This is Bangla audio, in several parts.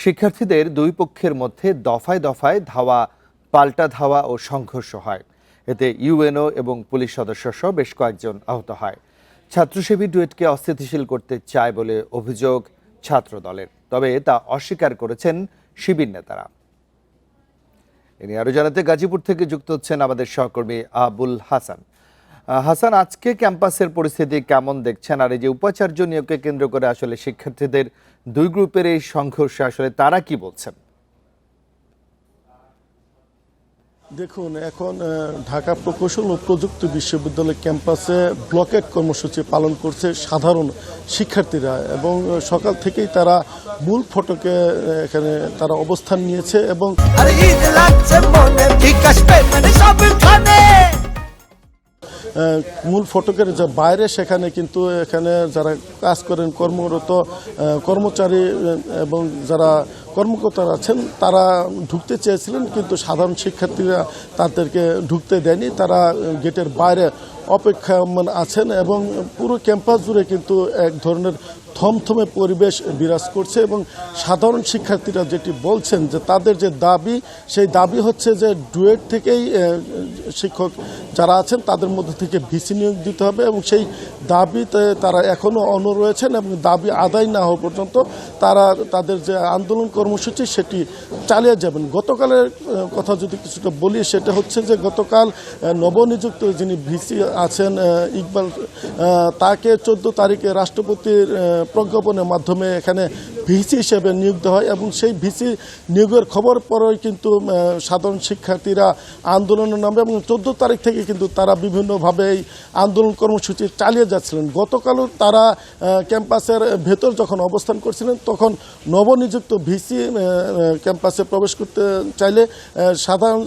শিক্ষার্থীদের দুই পক্ষের মধ্যে দফায় দফায় ধাওয়া, পাল্টা ধাওয়া ও সংঘর্ষ হয়। এতে ইউএনও এবং পুলিশ সদস্য সহ বেশ কয়েকজন আহত হয়। ছাত্রসেবী ডুয়েটকে অস্থিতিশীল করতে চায় বলে অভিযোগ ছাত্র দলের, তবে তা অস্বীকার করেছেন শিবির নেতারা। এ নিয়ে আরো জানাতে গাজীপুর থেকে যুক্ত হচ্ছেন আমাদের সহকর্মী আবুল হাসান। হাসান, আজকে ক্যাম্পাসের পরিস্থিতি কেমন দেখছেন? আর এই যে উপাচার্য নিয়োগকে কেন্দ্র করে আসলে শিক্ষার্থীদের দুই গ্রুপের এই সংঘর্ষে আসলে তারা কি বলছেন? দেখুন, এখন ঢাকা প্রকৌশল ও প্রযুক্তি বিশ্ববিদ্যালয় ক্যাম্পাসে ব্লকেট কর্মসূচি পালন করছে সাধারণ শিক্ষার্থীরা, এবং সকাল থেকেই তারা মূল ফটকে এখানে তারা অবস্থান নিয়েছে এবং মূল ফটকের যে বাইরে সেখানে কিন্তু এখানে যারা কাজ করেন কর্মরত কর্মচারী এবং যারা কর্মকর্তারা আছেন তারা ঢুকতে চেয়েছিলেন, কিন্তু সাধারণ শিক্ষার্থীরা তাদেরকে ঢুকতে দেয়নি। তারা গেটের বাইরে অপেক্ষমান আছেন এবং পুরো ক্যাম্পাস জুড়ে কিন্তু এক ধরনের থমথমে পরিবেশ বিরাজ করছে। এবং সাধারণ শিক্ষার্থীরা যেটি বলছেন যে তাদের যে দাবি, সেই দাবি হচ্ছে যে ডুয়েট থেকেই শিক্ষক যারা আছেন তাদের মধ্যে থেকে ভিসি নিয়োগ দিতে হবে, এবং সেই দাবিতে তারা এখনও অনড় রয়েছেন এবং দাবি আদায় না হওয়া পর্যন্ত তারা তাদের যে আন্দোলন কর্মসূচি সেটি চালিয়ে যাবেন। গতকালের কথা যদি কিছুটা বলি, সেটা হচ্ছে যে গতকাল নবনিযুক্ত যিনি ভিসি আছেন ইকবাল, তাকে 14 তারিখে রাষ্ট্রপতির প্রজ্ঞাপনের মাধ্যমে এখানে ভিসি হিসেবে নিয়োগ দেওয়া হয়, এবং সেই ভিসি নিয়োগের খবর পরেই কিন্তু সাধারণ শিক্ষার্থীরা আন্দোলনে নামে এবং 14 তারিখ থেকে কিন্তু তারা বিভিন্নভাবে এই আন্দোলন কর্মসূচি চালিয়ে যাচ্ছিলেন। গতকালও তারা ক্যাম্পাসের ভেতর যখন অবস্থান করছিলেন তখন নবনিযুক্ত ভিসি ক্যাম্পাসে প্রবেশ করতে চাইলে সাধারণ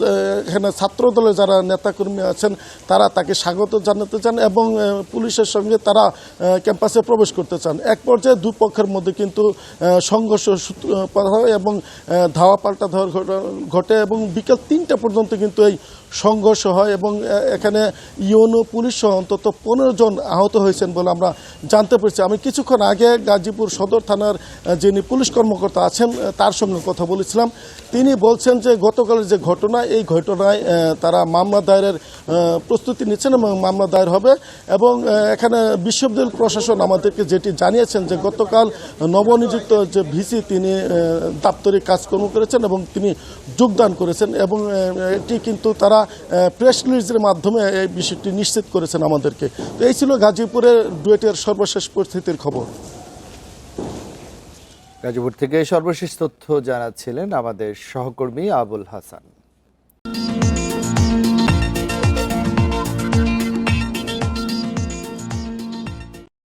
এখানে ছাত্রদলের যারা নেতাকর্মী আছেন তারা তাকে স্বাগত জানাতে চান এবং পুলিশের সঙ্গে তারা ক্যাম্পাসে প্রবেশ করতে চান। এক পর্যায়ে দুই পক্ষের মধ্যে কিন্তু সংঘর্ষ হয় এবং ধাওয়া পাল্টা ধাওয়া ঘটে এবং বিকেল 3টা পর্যন্ত কিন্তু এই সংঘর্ষ হয়, এবং এখানে ইউএনও পুলিশ সহ অন্তত 15 জন আহত হয়েছেন বলে আমরা জানতে পেরেছি। আমি কিছুক্ষণ আগে গাজীপুর সদর থানার যিনি পুলিশ কর্মকর্তা আছেন তার সঙ্গে কথা বলেছিলাম। তিনি বলছেন যে গতকালের যে ঘটনা, এই ঘটনায় তারা মামলা দায়েরের প্রস্তুতি নিচ্ছেন এবং মামলা দায়ের হবে। এবং এখানে বিশ্ববিদ্যালয় প্রশাসন আমাদেরকে যেটি জানিয়েছেন যে গতকাল নবনিযুক্ত যে ভিসি তিনি দাপ্তরিক কাজকর্ম করেছেন এবং তিনি যোগদান করেছেন, এবং এটি কিন্তু তারা প্রেস রিলিজের মাধ্যমে এই বিষয়টি নিশ্চিত করেছেন আমাদেরকে। তো এই ছিল গাজীপুরের ডুয়েটের সর্বশেষ পরিস্থিতির খবর। গাজীপুর থেকে সর্বশেষ তথ্য জানাচ্ছিলেন আমাদের সহকর্মী আবুল হাসান।